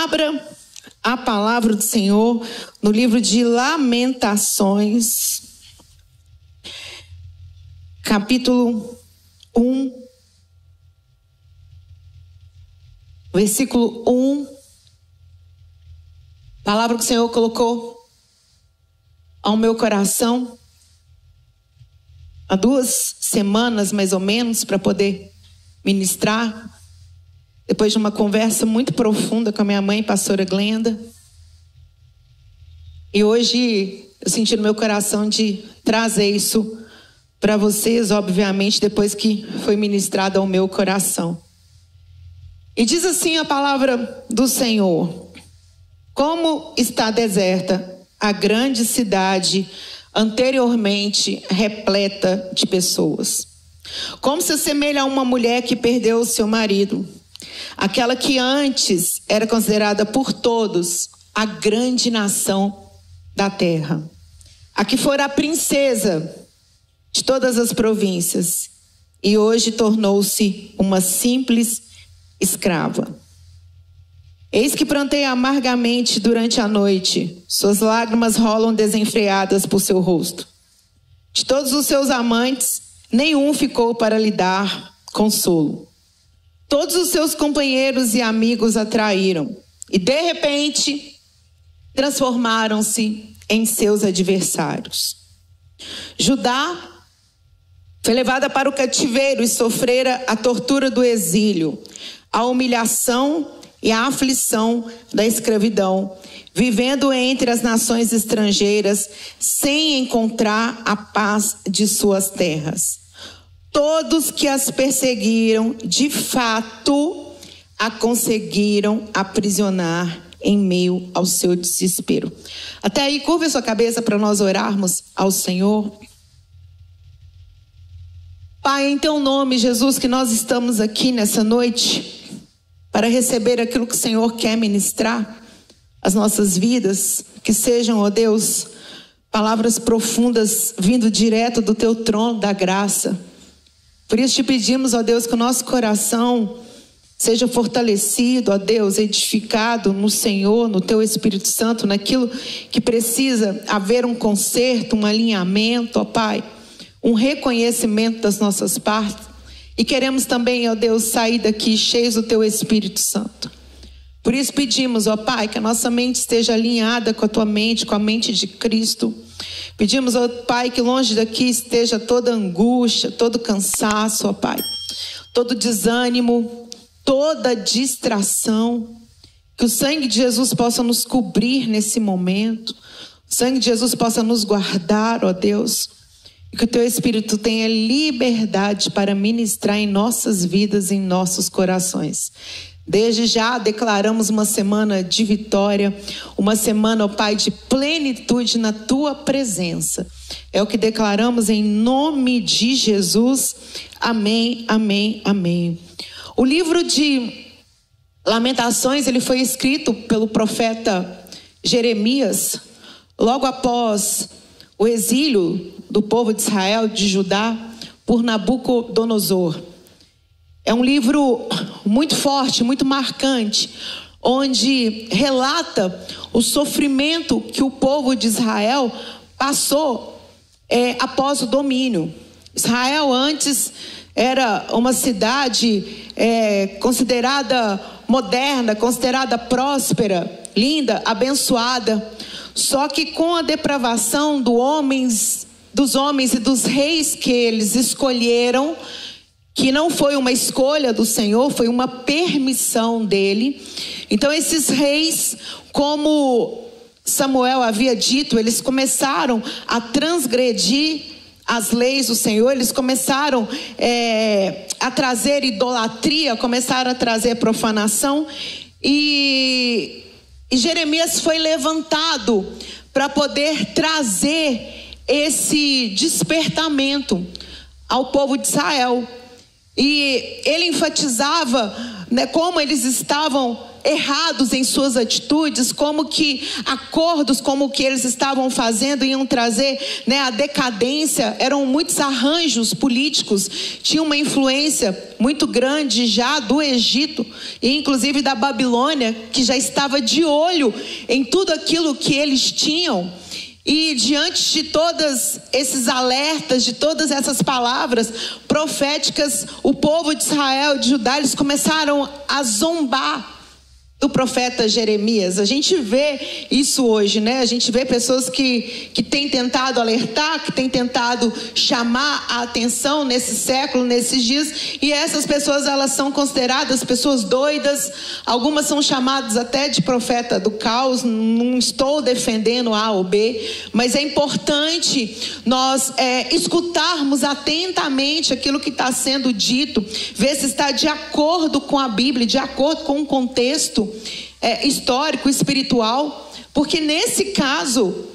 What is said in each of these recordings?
Abra a palavra do Senhor no livro de Lamentações, capítulo 1, versículo 1. Palavra que o Senhor colocou ao meu coração há 2 semanas, mais ou menos, para poder ministrar. Depois de uma conversa muito profunda com a minha mãe, pastora Glenda. E hoje eu senti no meu coração de trazer isso para vocês, obviamente, depois que foi ministrado ao meu coração. E diz assim a palavra do Senhor: como está deserta a grande cidade anteriormente repleta de pessoas. Como se assemelha a uma mulher que perdeu o seu marido. Aquela que antes era considerada por todos a grande nação da terra. A que fora a princesa de todas as províncias e hoje tornou-se uma simples escrava. Eis que pranteia amargamente durante a noite, suas lágrimas rolam desenfreadas por seu rosto. De todos os seus amantes, nenhum ficou para lhe dar consolo. Todos os seus companheiros e amigos a traíram e, de repente, transformaram-se em seus adversários. Judá foi levada para o cativeiro e sofrera a tortura do exílio, a humilhação e a aflição da escravidão, vivendo entre as nações estrangeiras, sem encontrar a paz de suas terras. Todos que as perseguiram, de fato, a conseguiram aprisionar em meio ao seu desespero. Até aí, curva a sua cabeça para nós orarmos ao Senhor. Pai, em teu nome, Jesus, que nós estamos aqui nessa noite para receber aquilo que o Senhor quer ministrar às nossas vidas, que sejam, ó Deus, palavras profundas vindo direto do teu trono da graça. Por isso te pedimos, ó Deus, que o nosso coração seja fortalecido, ó Deus, edificado no Senhor, no teu Espírito Santo, naquilo que precisa haver um conserto, um alinhamento, ó Pai, um reconhecimento das nossas partes. E queremos também, ó Deus, sair daqui cheios do teu Espírito Santo. Por isso pedimos, ó Pai, que a nossa mente esteja alinhada com a tua mente, com a mente de Cristo. Pedimos, ó Pai, que longe daqui esteja toda angústia, todo cansaço, ó Pai, todo desânimo, toda distração. Que o sangue de Jesus possa nos cobrir nesse momento. O sangue de Jesus possa nos guardar, ó Deus. E que o teu Espírito tenha liberdade para ministrar em nossas vidas, em nossos corações. Desde já declaramos uma semana de vitória, uma semana, ó Pai, de plenitude na tua presença. É o que declaramos em nome de Jesus. Amém, amém, amém. O livro de Lamentações, ele foi escrito pelo profeta Jeremias, logo após o exílio do povo de Israel, de Judá, por Nabucodonosor. É um livro muito forte, muito marcante, onde relata o sofrimento que o povo de Israel passou após o domínio. Israel antes era uma cidade considerada moderna, considerada próspera, linda, abençoada. Só que com a depravação dos homens e dos reis que eles escolheram, que não foi uma escolha do Senhor, foi uma permissão dele. Então esses reis, como Samuel havia dito, eles começaram a transgredir as leis do Senhor, eles começaram a trazer idolatria, começaram a trazer profanação, e Jeremias foi levantado para poder trazer esse despertamento ao povo de Israel. E ele enfatizava, né, como eles estavam errados em suas atitudes, como que acordos como o que eles estavam fazendo iam trazer, né, a decadência. Eram muitos arranjos políticos, tinha uma influência muito grande já do Egito e inclusive da Babilônia, que já estava de olho em tudo aquilo que eles tinham. E diante de todos esses alertas, de todas essas palavras proféticas, o povo de Israel, de Judá, eles começaram a zombar do profeta Jeremias. A gente vê isso hoje, né? A gente vê pessoas que têm tentado alertar, que têm tentado chamar a atenção nesse século, nesses dias, e essas pessoas, elas são consideradas pessoas doidas. Algumas são chamadas até de profeta do caos. Não estou defendendo A ou B, mas é importante nós escutarmos atentamente aquilo que está sendo dito, ver se está de acordo com a Bíblia, de acordo com o contexto histórico, espiritual, porque nesse caso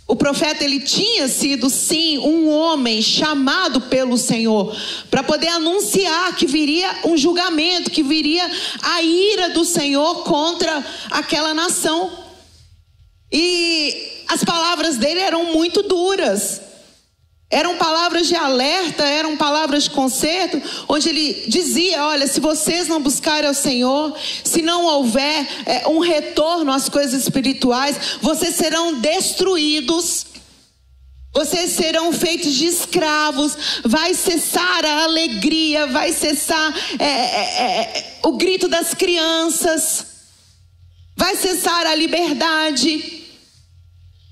o profeta, ele tinha sido sim um homem chamado pelo Senhor para poder anunciar que viria um julgamento, que viria a ira do Senhor contra aquela nação. E as palavras dele eram muito duras. Eram palavras de alerta, eram palavras de conserto, onde ele dizia: olha, se vocês não buscarem ao Senhor, se não houver um retorno às coisas espirituais, vocês serão destruídos, vocês serão feitos de escravos, vai cessar a alegria, vai cessar o grito das crianças, vai cessar a liberdade.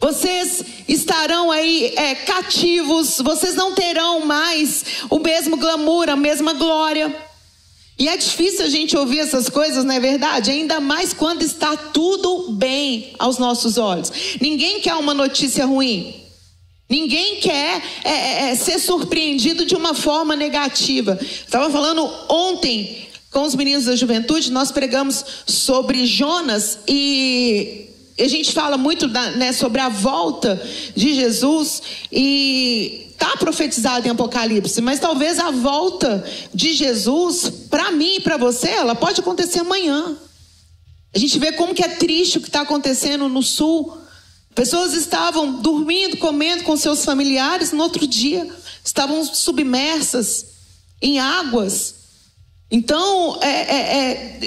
Vocês estarão aí cativos, vocês não terão mais o mesmo glamour, a mesma glória. E é difícil a gente ouvir essas coisas, não é verdade? Ainda mais quando está tudo bem aos nossos olhos. Ninguém quer uma notícia ruim. Ninguém quer ser surpreendido de uma forma negativa. Estava falando ontem com os meninos da juventude, nós pregamos sobre Jonas e a gente fala muito sobre a volta de Jesus e está profetizado em Apocalipse, mas talvez a volta de Jesus, para mim e para você, ela pode acontecer amanhã. A gente vê como que é triste o que está acontecendo no sul. Pessoas estavam dormindo, comendo com seus familiares, no outro dia estavam submersas em águas. Então,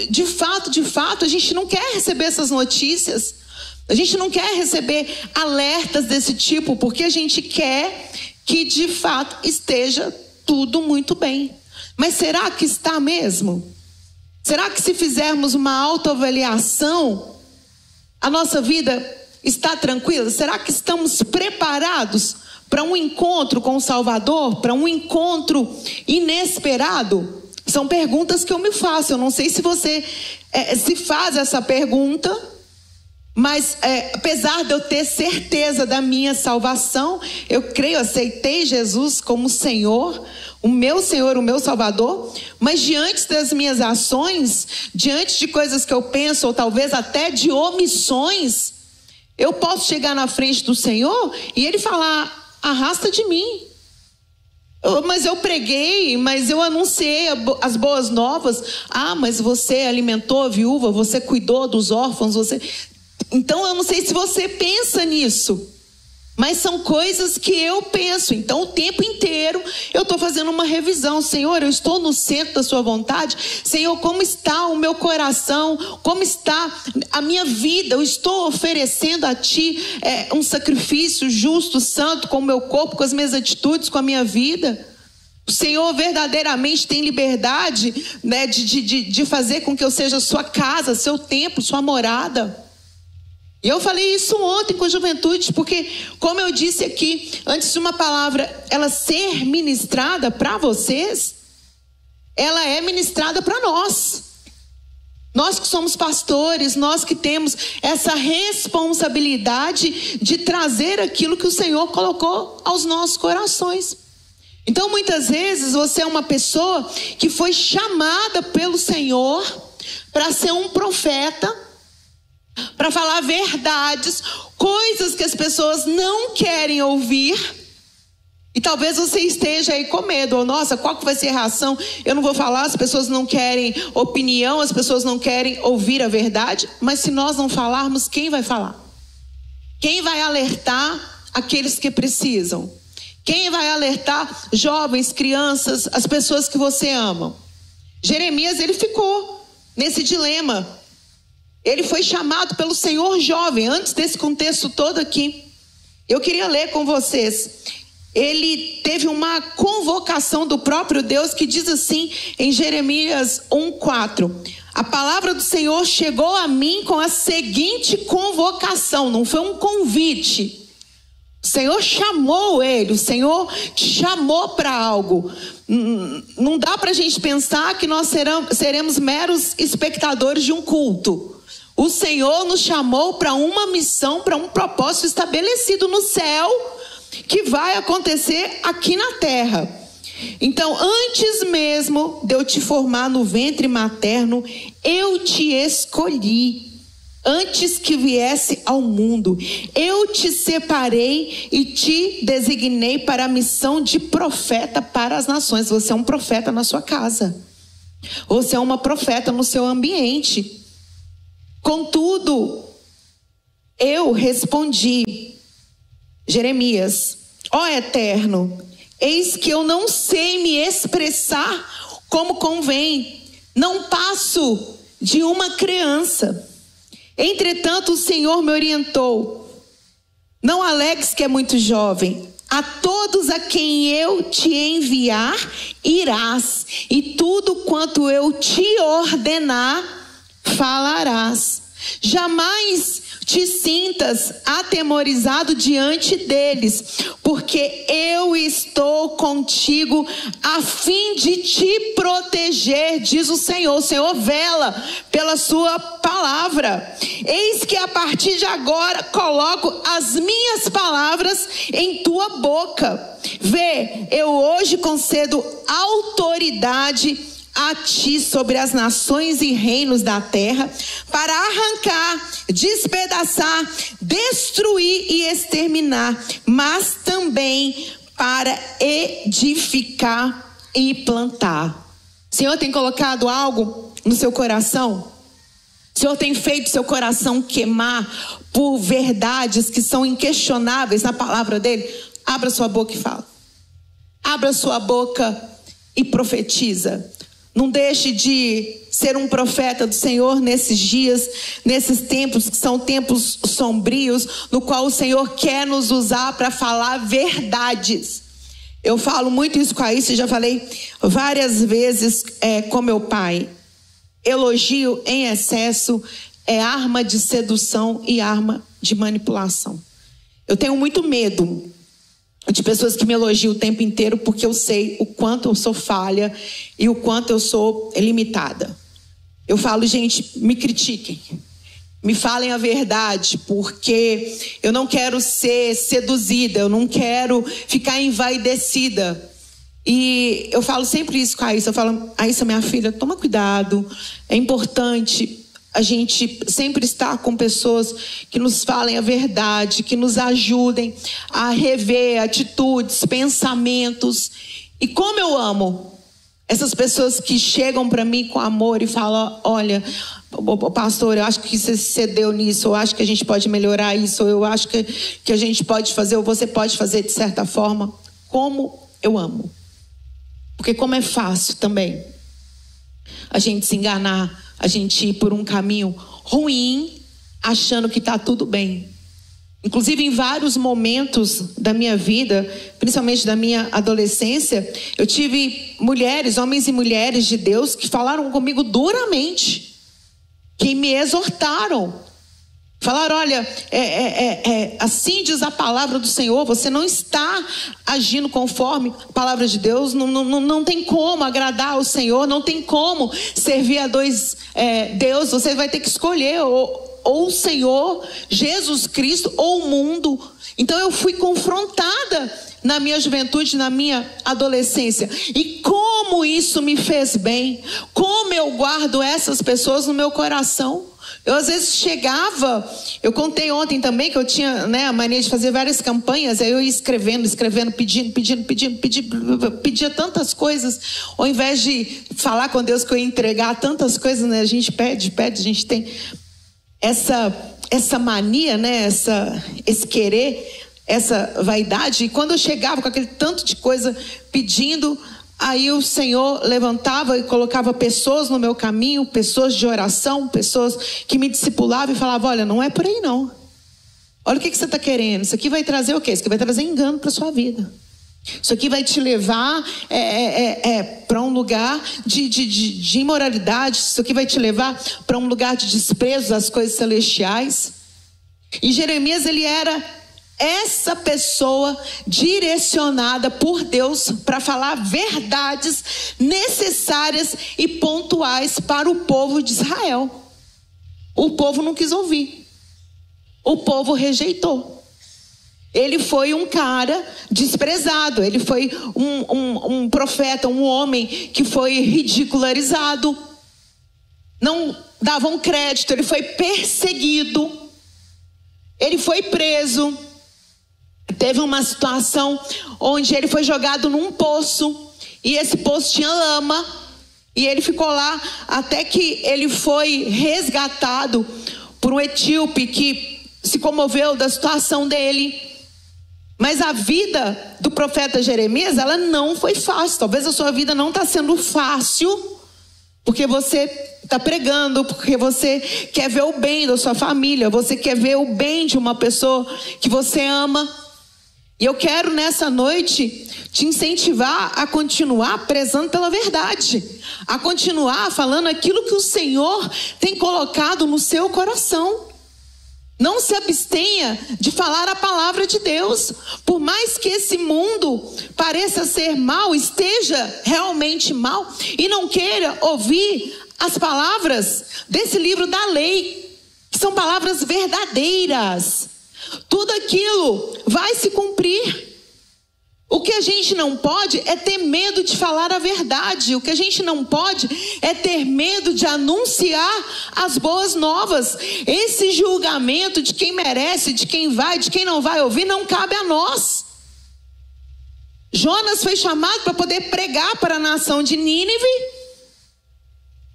de fato, a gente não quer receber essas notícias. A gente não quer receber alertas desse tipo, porque a gente quer que de fato esteja tudo muito bem. Mas será que está mesmo? Será que se fizermos uma autoavaliação, a nossa vida está tranquila? Será que estamos preparados para um encontro com o Salvador? Para um encontro inesperado? São perguntas que eu me faço. Eu não sei se você se faz essa pergunta. Mas apesar de eu ter certeza da minha salvação, eu creio, aceitei Jesus como Senhor, o meu Salvador. Mas diante das minhas ações, diante de coisas que eu penso, ou talvez até de omissões, eu posso chegar na frente do Senhor e Ele falar: arrasta de mim. Mas eu preguei, mas eu anunciei as boas novas. Ah, mas você alimentou a viúva, você cuidou dos órfãos, você... Então eu não sei se você pensa nisso, mas são coisas que eu penso. Então o tempo inteiro eu estou fazendo uma revisão. Senhor, eu estou no centro da sua vontade? Senhor, como está o meu coração? Como está a minha vida? Eu estou oferecendo a Ti um sacrifício justo, santo, com o meu corpo, com as minhas atitudes, com a minha vida? O Senhor verdadeiramente tem liberdade, né, de fazer com que eu seja sua casa, seu templo, sua morada. E eu falei isso ontem com a juventude, porque, como eu disse aqui, antes de uma palavra ela ser ministrada para vocês, ela é ministrada para nós. Nós que somos pastores, nós que temos essa responsabilidade de trazer aquilo que o Senhor colocou aos nossos corações. Então, muitas vezes, você é uma pessoa que foi chamada pelo Senhor para ser um profeta, para falar verdades, coisas que as pessoas não querem ouvir. E talvez você esteja aí com medo, ou nossa, qual que vai ser a reação? Eu não vou falar, as pessoas não querem opinião, as pessoas não querem ouvir a verdade. Mas se nós não falarmos, quem vai falar? Quem vai alertar aqueles que precisam? Quem vai alertar jovens, crianças, as pessoas que você ama? Jeremias, ele ficou nesse dilema. Ele foi chamado pelo Senhor jovem, antes desse contexto todo aqui. Eu queria ler com vocês. Ele teve uma convocação do próprio Deus que diz assim em Jeremias 1:4. A palavra do Senhor chegou a mim com a seguinte convocação, não foi um convite. O Senhor chamou ele, o Senhor te chamou para algo. Não dá para a gente pensar que nós seremos meros espectadores de um culto. O Senhor nos chamou para uma missão, para um propósito estabelecido no céu, que vai acontecer aqui na terra. Então, antes mesmo de eu te formar no ventre materno, eu te escolhi. Antes que viesse ao mundo, eu te separei e te designei para a missão de profeta para as nações. Você é um profeta na sua casa. Você é uma profeta no seu ambiente. Contudo, eu respondi, Jeremias, ó Eterno, eis que eu não sei me expressar como convém, não passo de uma criança. Entretanto, o Senhor me orientou, não alegues que é muito jovem, a todos a quem eu te enviar, irás, e tudo quanto eu te ordenar, falarás. Jamais te sintas atemorizado diante deles, porque eu estou contigo a fim de te proteger, diz o Senhor. O Senhor vela pela sua palavra. Eis que a partir de agora coloco as minhas palavras em tua boca. Vê, eu hoje concedo autoridade a ti sobre as nações e reinos da terra, para arrancar, despedaçar, destruir e exterminar, mas também para edificar e plantar. O Senhor tem colocado algo no seu coração? O Senhor tem feito seu coração queimar por verdades que são inquestionáveis na palavra dele? Abra sua boca e fala. Abra sua boca e profetiza. Não deixe de ser um profeta do Senhor nesses dias, nesses tempos que são tempos sombrios, no qual o Senhor quer nos usar para falar verdades. Eu falo muito isso com a Aissa, já falei várias vezes com meu pai. Elogio em excesso é arma de sedução e arma de manipulação. Eu tenho muito medo de pessoas que me elogiam o tempo inteiro, porque eu sei o quanto eu sou falha e o quanto eu sou limitada. Eu falo, gente, me critiquem, me falem a verdade, porque eu não quero ser seduzida, eu não quero ficar envaidecida. E eu falo sempre isso com a Aissa, eu falo, Aissa, minha filha, toma cuidado, é importante a gente sempre estar com pessoas que nos falem a verdade, que nos ajudem a rever atitudes, pensamentos. E como eu amo essas pessoas que chegam para mim com amor e falam, olha, pastor, eu acho que você cedeu nisso, eu acho que a gente pode melhorar isso, ou eu acho que a gente pode fazer, ou você pode fazer de certa forma. Como eu amo. Porque como é fácil também a gente se enganar, a gente ir por um caminho ruim, achando que está tudo bem. Inclusive, em vários momentos da minha vida, principalmente da minha adolescência, eu tive mulheres, homens e mulheres de Deus, que falaram comigo duramente, que me exortaram. Falaram, olha, assim diz a palavra do Senhor, você não está agindo conforme a palavra de Deus, não tem como agradar ao Senhor, não tem como servir a dois Deus, você vai ter que escolher ou o Senhor, Jesus Cristo, ou o mundo. Então eu fui confrontada na minha juventude, na minha adolescência. E como isso me fez bem, como eu guardo essas pessoas no meu coração. Eu às vezes chegava, eu contei ontem também que eu tinha, né, a mania de fazer várias campanhas, aí eu ia escrevendo, pedia tantas coisas, ao invés de falar com Deus que eu ia entregar tantas coisas, né, a gente pede, a gente tem essa mania, né, esse querer, essa vaidade, e quando eu chegava com aquele tanto de coisa pedindo, aí o Senhor levantava e colocava pessoas no meu caminho, pessoas de oração, pessoas que me discipulavam e falavam: olha, não é por aí não. Olha o que você está querendo. Isso aqui vai trazer o quê? Isso aqui vai trazer engano para a sua vida. Isso aqui vai te levar para um lugar de imoralidade. Isso aqui vai te levar para um lugar de desprezo das coisas celestiais. E Jeremias, ele era essa pessoa direcionada por Deus para falar verdades necessárias e pontuais para o povo de Israel. O povo não quis ouvir. O povo rejeitou. Ele foi um cara desprezado. Ele foi um profeta, um homem que foi ridicularizado. Não davam crédito. Ele foi perseguido. Ele foi preso. Teve uma situação onde ele foi jogado num poço, e esse poço tinha lama, e ele ficou lá até que ele foi resgatado por um etíope que se comoveu da situação dele. Mas a vida do profeta Jeremias, ela não foi fácil. Talvez a sua vida não está sendo fácil, porque você está pregando, porque você quer ver o bem da sua família, você quer ver o bem de uma pessoa que você ama. E eu quero nessa noite te incentivar a continuar prezando pela verdade, a continuar falando aquilo que o Senhor tem colocado no seu coração. Não se abstenha de falar a palavra de Deus. Por mais que esse mundo pareça ser mal, esteja realmente mal, e não queira ouvir as palavras desse livro da lei, que são palavras verdadeiras. Tudo aquilo vai se cumprir. O que a gente não pode é ter medo de falar a verdade. O que a gente não pode é ter medo de anunciar as boas novas. Esse julgamento de quem merece, de quem vai, de quem não vai ouvir, não cabe a nós. Jonas foi chamado para poder pregar para a nação de Nínive.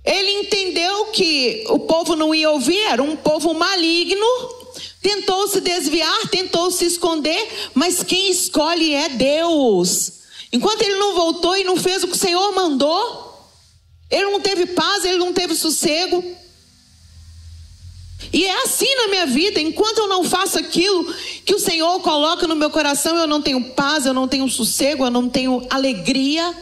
Ele entendeu que o povo não ia ouvir, era um povo maligno. Tentou se desviar, tentou se esconder, mas quem escolhe é Deus. Enquanto ele não voltou e não fez o que o Senhor mandou, ele não teve paz, ele não teve sossego. E é assim na minha vida: enquanto eu não faço aquilo que o Senhor coloca no meu coração, eu não tenho paz, eu não tenho sossego, eu não tenho alegria,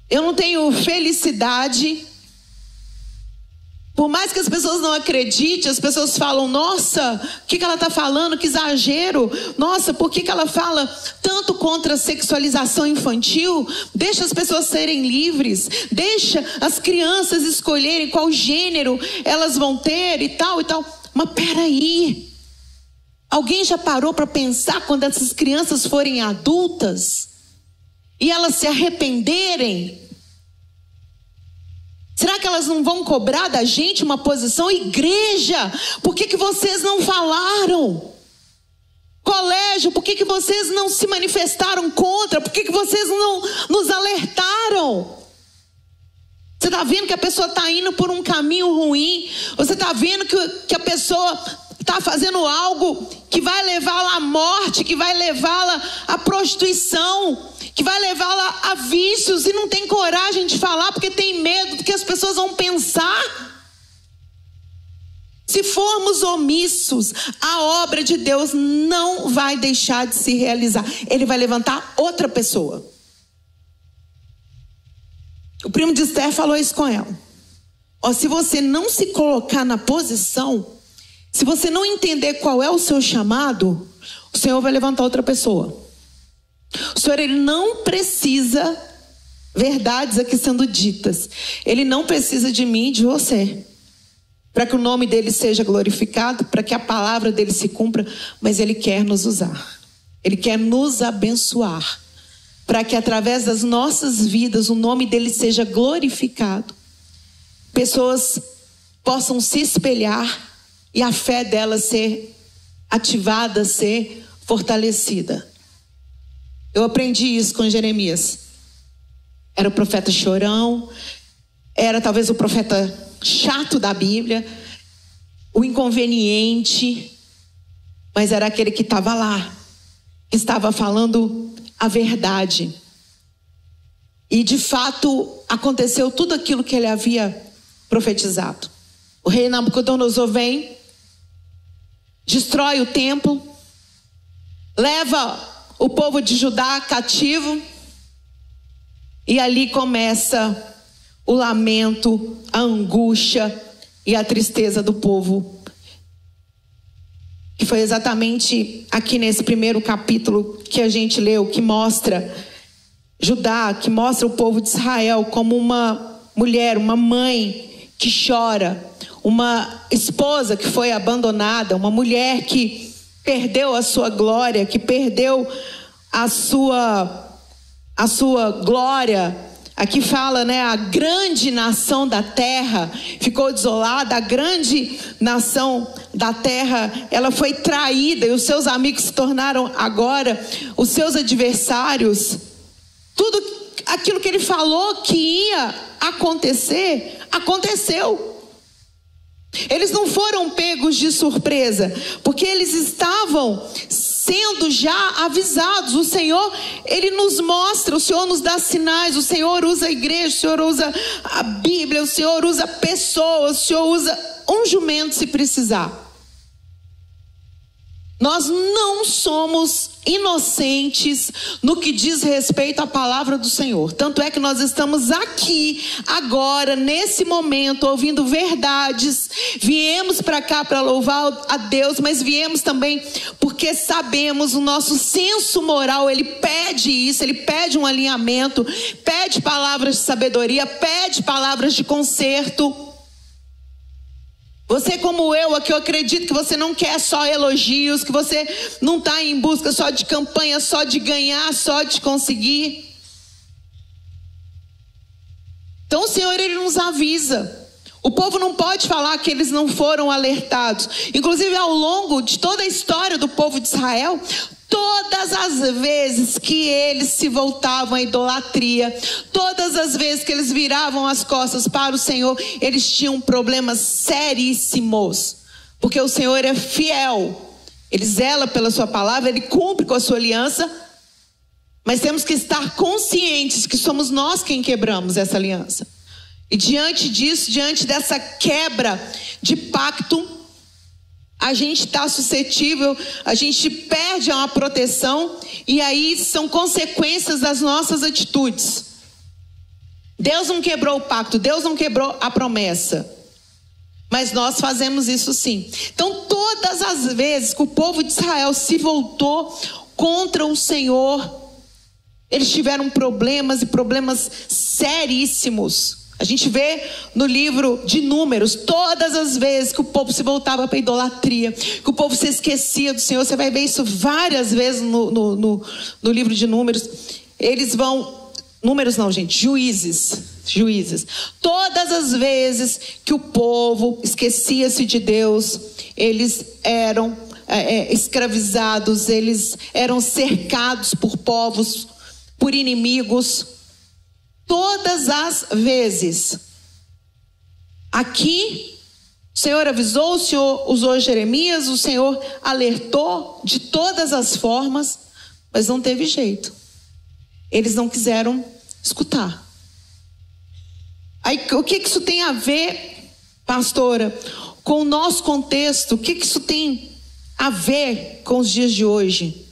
eu não tenho felicidade. Por mais que as pessoas não acreditem, as pessoas falam: nossa, o que ela está falando? Que exagero. Nossa, por que ela fala tanto contra a sexualização infantil? Deixa as pessoas serem livres. Deixa as crianças escolherem qual gênero elas vão ter e tal e tal. Mas peraí. Alguém já parou para pensar quando essas crianças forem adultas e elas se arrependerem? Será que elas não vão cobrar da gente uma posição? Igreja, por que vocês não falaram? Colégio, por que vocês não se manifestaram contra? Por que vocês não nos alertaram? Você está vendo que a pessoa está indo por um caminho ruim? Você está vendo que a pessoa está fazendo algo que vai levá-la à morte, que vai levá-la à prostituição, que vai levá-la a vícios, e não tem coragem de falar porque tem medo do que as pessoas vão pensar? Se formos omissos, a obra de Deus não vai deixar de se realizar. Ele vai levantar outra pessoa. O primo de Esther falou isso com ela. Se você não se colocar na posição, se você não entender qual é o seu chamado, o Senhor vai levantar outra pessoa. O Senhor, ele não precisa verdades aqui sendo ditas. Ele não precisa de mim e de você, para que o nome dele seja glorificado, para que a palavra dele se cumpra. Mas ele quer nos usar. Ele quer nos abençoar, para que através das nossas vidas o nome dele seja glorificado. Pessoas possam se espelhar e a fé delas ser ativada, ser fortalecida. Eu aprendi isso com Jeremias. Era o profeta chorão, era talvez o profeta chato da Bíblia, o inconveniente, mas era aquele que estava lá, que estava falando a verdade. E de fato aconteceu tudo aquilo que ele havia profetizado. O rei Nabucodonosor vem, destrói o templo, leva o povo de Judá cativo, e ali começa o lamento, a angústia e a tristeza do povo. Que foi exatamente aqui nesse primeiro capítulo que a gente leu, que mostra Judá, que mostra o povo de Israel como uma mulher, uma mãe que chora, uma esposa que foi abandonada, uma mulher que perdeu a sua glória, que perdeu a sua glória. Aqui fala, né, a grande nação da terra ficou desolada, a grande nação da terra, ela foi traída e os seus amigos se tornaram agora os seus adversários. Tudo aquilo que ele falou que ia acontecer, aconteceu. Eles não foram pegos de surpresa, porque eles estavam sendo já avisados. O Senhor, Ele nos mostra, o Senhor nos dá sinais, o Senhor usa a igreja, o Senhor usa a Bíblia, o Senhor usa pessoas, o Senhor usa um jumento se precisar. Nós não somos inocentes no que diz respeito à palavra do Senhor. Tanto é que nós estamos aqui, agora, nesse momento, ouvindo verdades. Viemos para cá para louvar a Deus, mas viemos também porque sabemos, o nosso senso moral, ele pede isso, ele pede um alinhamento, pede palavras de sabedoria, pede palavras de conserto. Você como eu aqui, eu acredito que você não quer só elogios, que você não está em busca só de campanha, só de ganhar, só de conseguir. Então o Senhor, Ele nos avisa. O povo não pode falar que eles não foram alertados. Inclusive ao longo de toda a história do povo de Israel, todas as vezes que eles se voltavam à idolatria, todas as vezes que eles viravam as costas para o Senhor, eles tinham problemas seríssimos. Porque o Senhor é fiel, Ele zela pela sua palavra, Ele cumpre com a sua aliança. Mas temos que estar conscientes que somos nós quem quebramos essa aliança. E diante disso, diante dessa quebra de pacto, a gente está suscetível, a gente perde uma proteção, e aí são consequências das nossas atitudes. Deus não quebrou o pacto, Deus não quebrou a promessa, mas nós fazemos isso sim. Então todas as vezes que o povo de Israel se voltou contra o Senhor, eles tiveram problemas, e problemas seríssimos. A gente vê no livro de Números, todas as vezes que o povo se voltava para a idolatria, que o povo se esquecia do Senhor. Você vai ver isso várias vezes no livro de Números. Eles vão... Números não, gente, Juízes. Todas as vezes que o povo esquecia-se de Deus, eles eram escravizados, eles eram cercados por povos, por inimigos. Todas as vezes. Aqui, o Senhor avisou, o Senhor usou Jeremias, o Senhor alertou de todas as formas, mas não teve jeito. Eles não quiseram escutar. Aí, o que isso tem a ver, pastora, com o nosso contexto? O que isso tem a ver com os dias de hoje?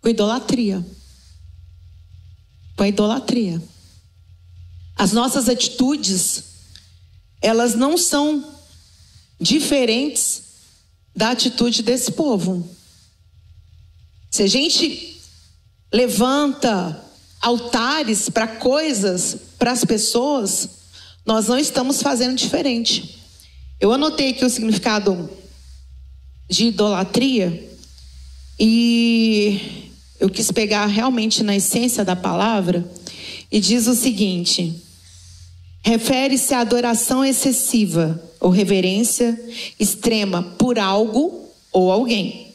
Com idolatria. Com a idolatria. As nossas atitudes, elas não são diferentes da atitude desse povo. Se a gente levanta altares para coisas, para as pessoas, nós não estamos fazendo diferente. Eu anotei aqui o significado de idolatria e eu quis pegar realmente na essência da palavra, e diz o seguinte: refere-se à adoração excessiva ou reverência extrema por algo ou alguém,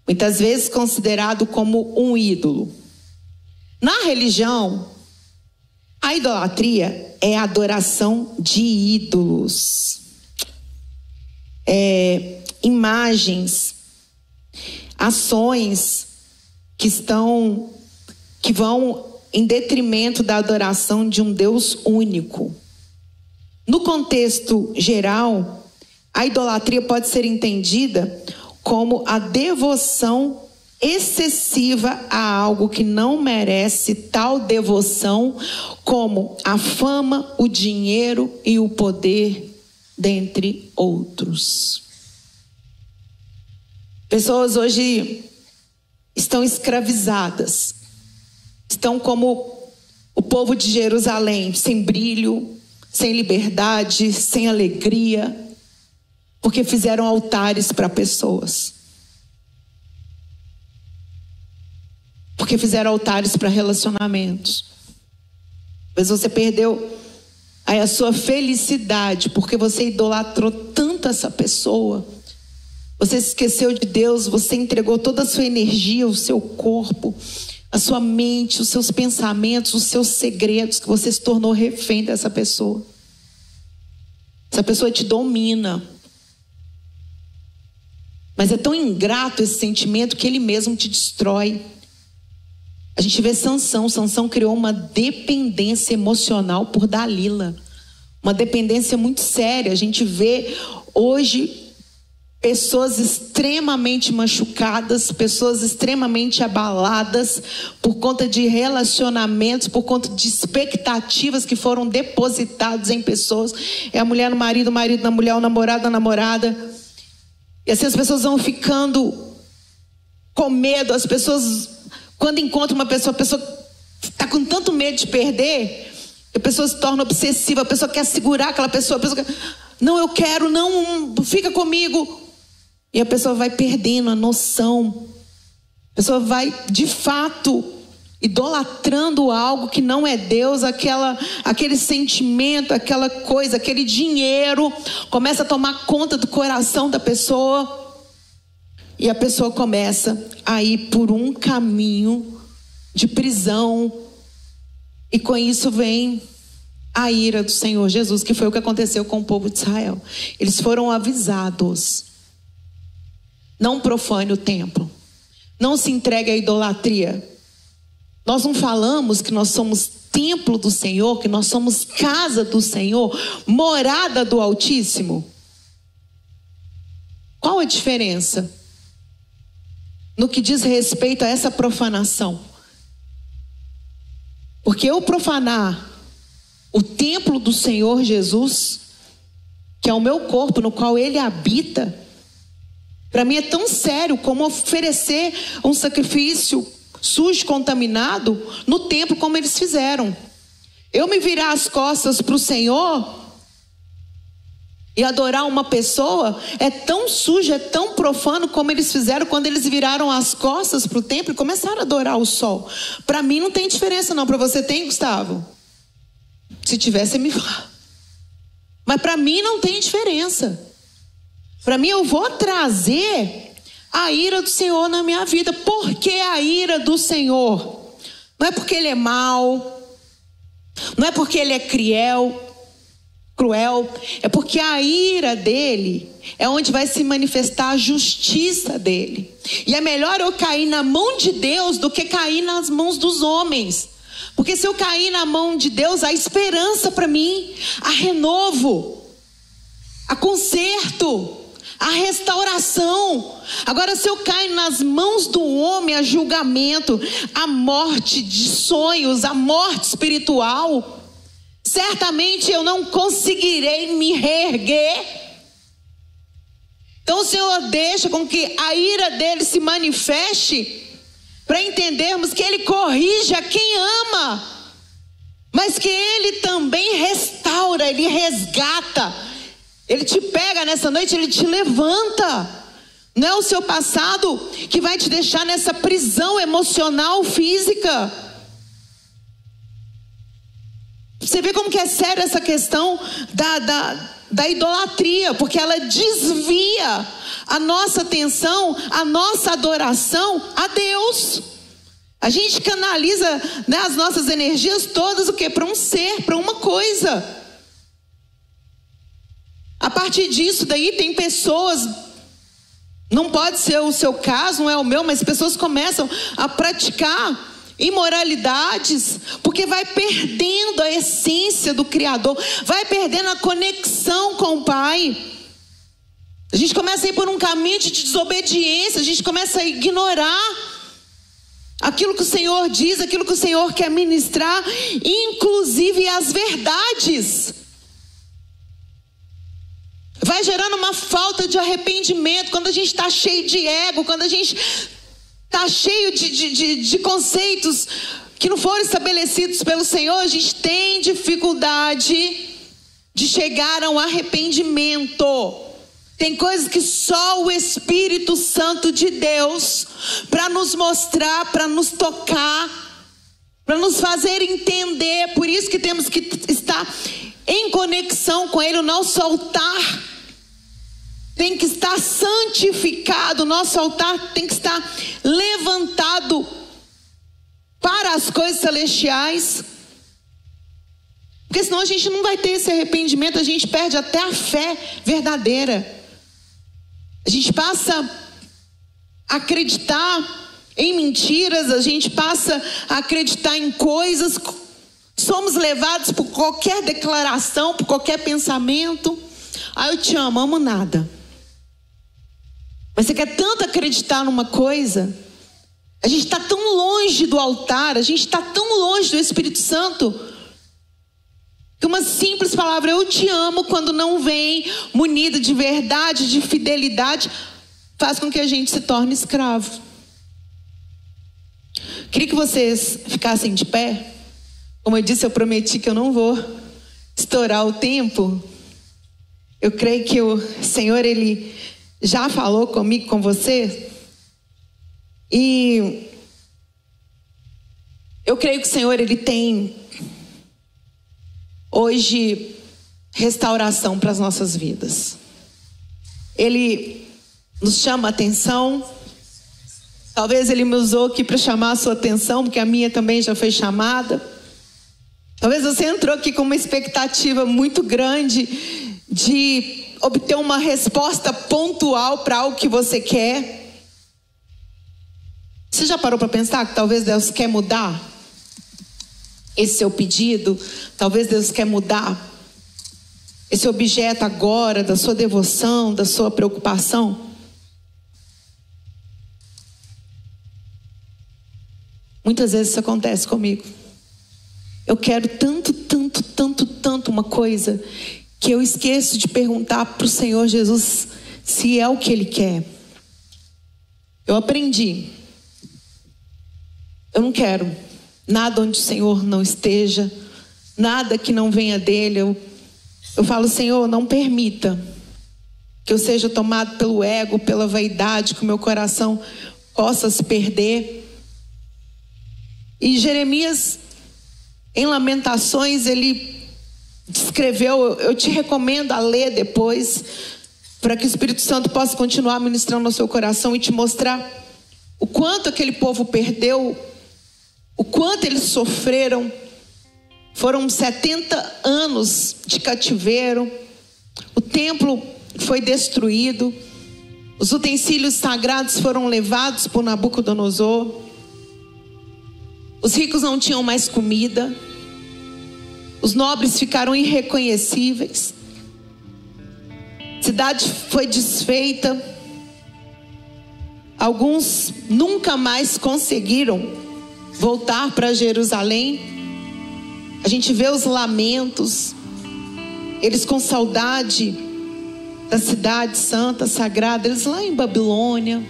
muitas vezes considerado como um ídolo. Na religião, a idolatria é a adoração de ídolos, imagens, ações que vão em detrimento da adoração de um Deus único. No contexto geral, a idolatria pode ser entendida como a devoção excessiva a algo que não merece tal devoção, como a fama, o dinheiro e o poder, dentre outros. Pessoas hoje estão escravizadas, estão como o povo de Jerusalém, sem brilho, sem liberdade, sem alegria, porque fizeram altares para pessoas. Porque fizeram altares para relacionamentos. Mas você perdeu aí a sua felicidade, porque você idolatrou tanto essa pessoa. Você se esqueceu de Deus, você entregou toda a sua energia, o seu corpo, a sua mente, os seus pensamentos, os seus segredos, que você se tornou refém dessa pessoa. Essa pessoa te domina. Mas é tão ingrato esse sentimento que ele mesmo te destrói. A gente vê Sansão criou uma dependência emocional por Dalila. Uma dependência muito séria. A gente vê hoje pessoas extremamente machucadas, pessoas extremamente abaladas por conta de relacionamentos, por conta de expectativas que foram depositadas em pessoas. É a mulher no marido, o marido na mulher, o namorado na namorada. E assim as pessoas vão ficando com medo. As pessoas, quando encontram uma pessoa, a pessoa está com tanto medo de perder, a pessoa se torna obsessiva, a pessoa quer segurar aquela pessoa, a pessoa quer, não, eu quero, não, fica comigo. E a pessoa vai perdendo a noção. A pessoa vai, de fato, idolatrando algo que não é Deus, aquele sentimento, aquela coisa, aquele dinheiro, começa a tomar conta do coração da pessoa. E a pessoa começa a ir por um caminho de prisão. E com isso vem a ira do Senhor Jesus, que foi o que aconteceu com o povo de Israel. Eles foram avisados: não profane o templo, não se entregue à idolatria. Nós não falamos que nós somos templo do Senhor, que nós somos casa do Senhor, morada do Altíssimo? Qual a diferença no que diz respeito a essa profanação? Porque eu profanar o templo do Senhor Jesus, que é o meu corpo no qual Ele habita, para mim é tão sério como oferecer um sacrifício sujo, contaminado, no templo como eles fizeram. Eu me virar as costas para o Senhor e adorar uma pessoa é tão sujo, é tão profano como eles fizeram quando eles viraram as costas para o templo e começaram a adorar o sol. Para mim não tem diferença não. Para você tem, Gustavo? Se tivesse, me fala. Mas para mim não tem diferença. Para mim eu vou trazer a ira do Senhor na minha vida. Por que a ira do Senhor? Não é porque Ele é mau, não é porque Ele é cruel, é porque a ira dele é onde vai se manifestar a justiça dele. E é melhor eu cair na mão de Deus do que cair nas mãos dos homens. Porque se eu cair na mão de Deus, há esperança para mim, há renovo, há conserto, a restauração. Agora, se eu caio nas mãos do homem, a julgamento, a morte de sonhos, a morte espiritual, certamente eu não conseguirei me reerguer. Então o Senhor deixa com que a ira dele se manifeste, para entendermos que Ele corrige a quem ama, mas que Ele também restaura, Ele resgata. Ele te pega nessa noite, Ele te levanta. Não é o seu passado que vai te deixar nessa prisão emocional, física. Você vê como que é séria essa questão da idolatria, porque ela desvia a nossa atenção, a nossa adoração a Deus. A gente canaliza, né, as nossas energias todas o quê? Para um ser, para uma coisa. A partir disso daí tem pessoas, não pode ser o seu caso, não é o meu, mas pessoas começam a praticar imoralidades, porque vai perdendo a essência do Criador, vai perdendo a conexão com o Pai. A gente começa a ir por um caminho de desobediência, a gente começa a ignorar aquilo que o Senhor diz, aquilo que o Senhor quer ministrar, inclusive as verdades. Vai gerando uma falta de arrependimento, quando a gente está cheio de ego, quando a gente está cheio de conceitos que não foram estabelecidos pelo Senhor, a gente tem dificuldade de chegar a um arrependimento. Tem coisas que só o Espírito Santo de Deus, para nos mostrar, para nos tocar, para nos fazer entender. Por isso que temos que estar em conexão com Ele. O nosso altar tem que estar santificado, o nosso altar tem que estar levantado para as coisas celestiais, porque senão a gente não vai ter esse arrependimento, a gente perde até a fé verdadeira. A gente passa a acreditar em mentiras, a gente passa a acreditar em coisas, somos levados por qualquer declaração, por qualquer pensamento. Eu te amo nada. Mas você quer tanto acreditar numa coisa, a gente está tão longe do altar, a gente está tão longe do Espírito Santo, que uma simples palavra, eu te amo, quando não vem munida de verdade, de fidelidade, faz com que a gente se torne escravo. Queria que vocês ficassem de pé. Como eu disse, eu prometi que eu não vou estourar o tempo. Eu creio que o Senhor, Ele já falou comigo, com você. E eu creio que o Senhor, Ele tem hoje restauração para as nossas vidas. Ele nos chama a atenção. Talvez Ele me usou aqui para chamar a sua atenção, porque a minha também já foi chamada. Talvez você entrou aqui com uma expectativa muito grande de obter uma resposta pontual para algo que você quer. Você já parou para pensar que talvez Deus quer mudar esse seu pedido? Talvez Deus quer mudar esse objeto agora da sua devoção, da sua preocupação? Muitas vezes isso acontece comigo. Eu quero tanto uma coisa, que eu esqueço de perguntar para o Senhor Jesus se é o que Ele quer. Eu aprendi. Eu não quero nada onde o Senhor não esteja, nada que não venha dEle. Eu falo, Senhor, não permita que eu seja tomado pelo ego, pela vaidade, que o meu coração possa se perder. E Jeremias, em Lamentações, ele descreveu, eu te recomendo a ler depois, para que o Espírito Santo possa continuar ministrando no seu coração e te mostrar o quanto aquele povo perdeu, o quanto eles sofreram. Foram 70 anos de cativeiro, o templo foi destruído, os utensílios sagrados foram levados por Nabucodonosor, os ricos não tinham mais comida, os nobres ficaram irreconhecíveis, a cidade foi desfeita, alguns nunca mais conseguiram voltar para Jerusalém. A gente vê os lamentos, eles com saudade da cidade santa, sagrada, eles lá em Babilônia,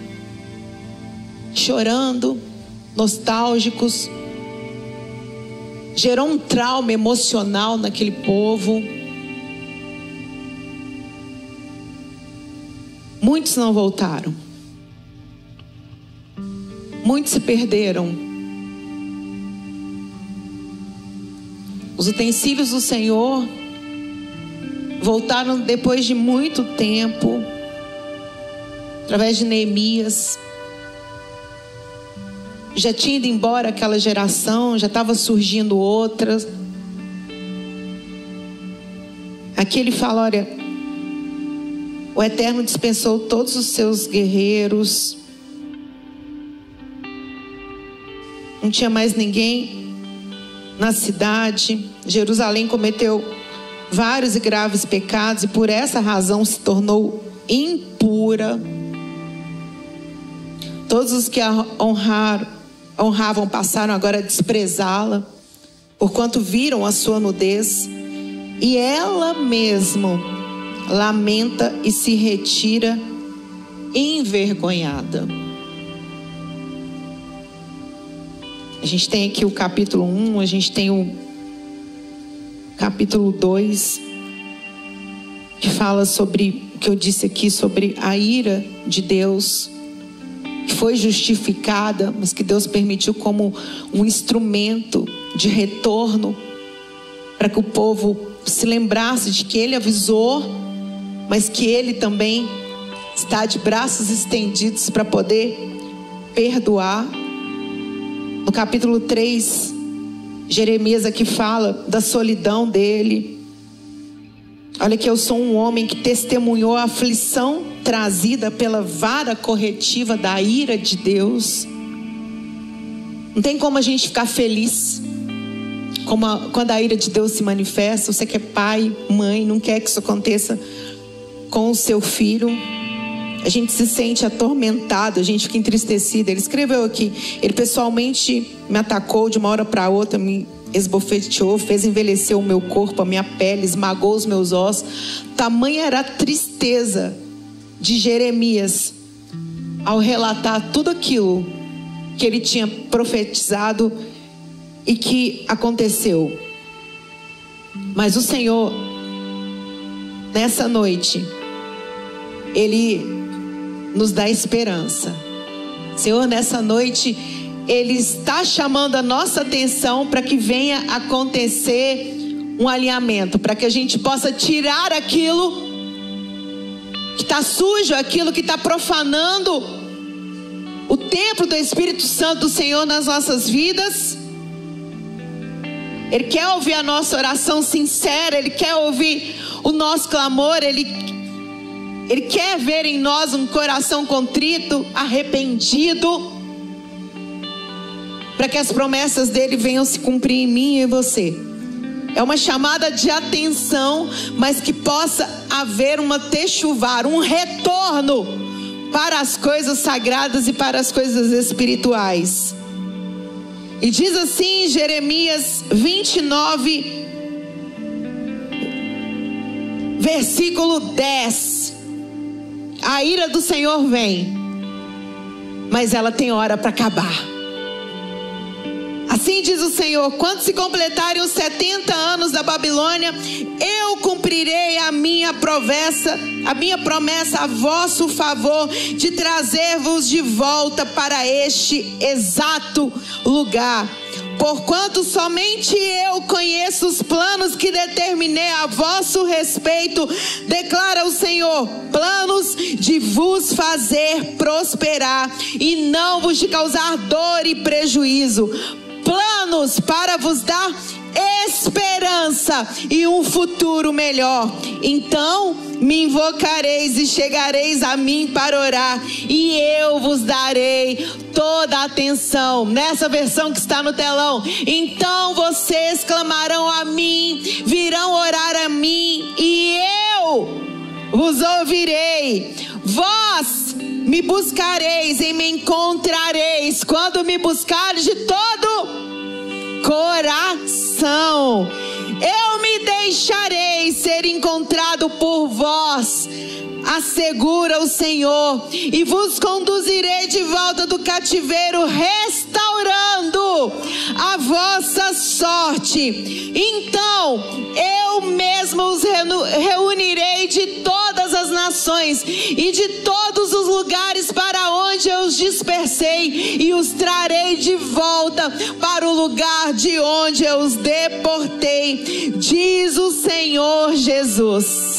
chorando, nostálgicos. Gerou um trauma emocional naquele povo. Muitos não voltaram. Muitos se perderam. Os utensílios do Senhor voltaram depois de muito tempo, através de Neemias. Já tinha ido embora aquela geração, já estava surgindo outra. Aqui ele fala, olha, o Eterno dispensou todos os seus guerreiros. Não tinha mais ninguém na cidade. Jerusalém cometeu vários e graves pecados e por essa razão se tornou impura. Todos os que a honravam passaram agora a desprezá-la, porquanto viram a sua nudez, e ela mesma lamenta e se retira envergonhada. A gente tem aqui o capítulo 1, a gente tem o capítulo 2, que fala sobre o que eu disse aqui, sobre a ira de Deus, que foi justificada, mas que Deus permitiu como um instrumento de retorno, para que o povo se lembrasse de que Ele avisou, mas que Ele também está de braços estendidos para poder perdoar. No capítulo 3, Jeremias aqui fala da solidão dele. Olha que eu sou um homem que testemunhou a aflição trazida pela vara corretiva da ira de Deus. Não tem como a gente ficar feliz quando a ira de Deus se manifesta. Você que é pai, mãe, não quer que isso aconteça com o seu filho. A gente se sente atormentado, a gente fica entristecido. Ele escreveu aqui, ele pessoalmente me atacou de uma hora para outra, me esbofeteou, fez envelhecer o meu corpo, a minha pele, esmagou os meus ossos. Tamanha era a tristeza de Jeremias ao relatar tudo aquilo que ele tinha profetizado e que aconteceu. Mas o Senhor, nessa noite, Ele nos dá esperança. Senhor, nessa noite, Ele está chamando a nossa atenção para que venha acontecer um alinhamento, para que a gente possa tirar aquilo que está sujo, aquilo que está profanando o templo do Espírito Santo do Senhor nas nossas vidas. Ele quer ouvir a nossa oração sincera, Ele quer ouvir o nosso clamor, Ele quer ver em nós um coração contrito, arrependido, para que as promessas dele venham se cumprir em mim e em você. É uma chamada de atenção, mas que possa haver uma techuvar, um retorno para as coisas sagradas e para as coisas espirituais. E diz assim em Jeremias 29, versículo 10: a ira do Senhor vem, mas ela tem hora para acabar. Assim diz o Senhor: quando se completarem os 70 anos da Babilônia, eu cumprirei a minha promessa a vosso favor, de trazer-vos de volta para este exato lugar. Porquanto somente eu conheço os planos que determinei a vosso respeito, declara o Senhor, planos de vos fazer prosperar e não vos de causar dor e prejuízo, planos para vos dar esperança e um futuro melhor. Então me invocareis e chegareis a mim para orar, e eu vos darei toda a atenção. Nessa versão que está no telão: então vocês clamarão a mim, virão orar a mim, e eu vos ouvirei. Vós me buscareis e me encontrareis, quando me buscareis de todo coração. Eu me deixarei ser encontrado por vós, assegura o Senhor, e vos conduzirei de volta do cativeiro, restaurando a vossa sorte. Então eu mesmo os reunirei de todas as nações e de todos os lugares para onde eu os dispersei, lancei e os trarei de volta para o lugar de onde eu os deportei, diz o Senhor Jesus.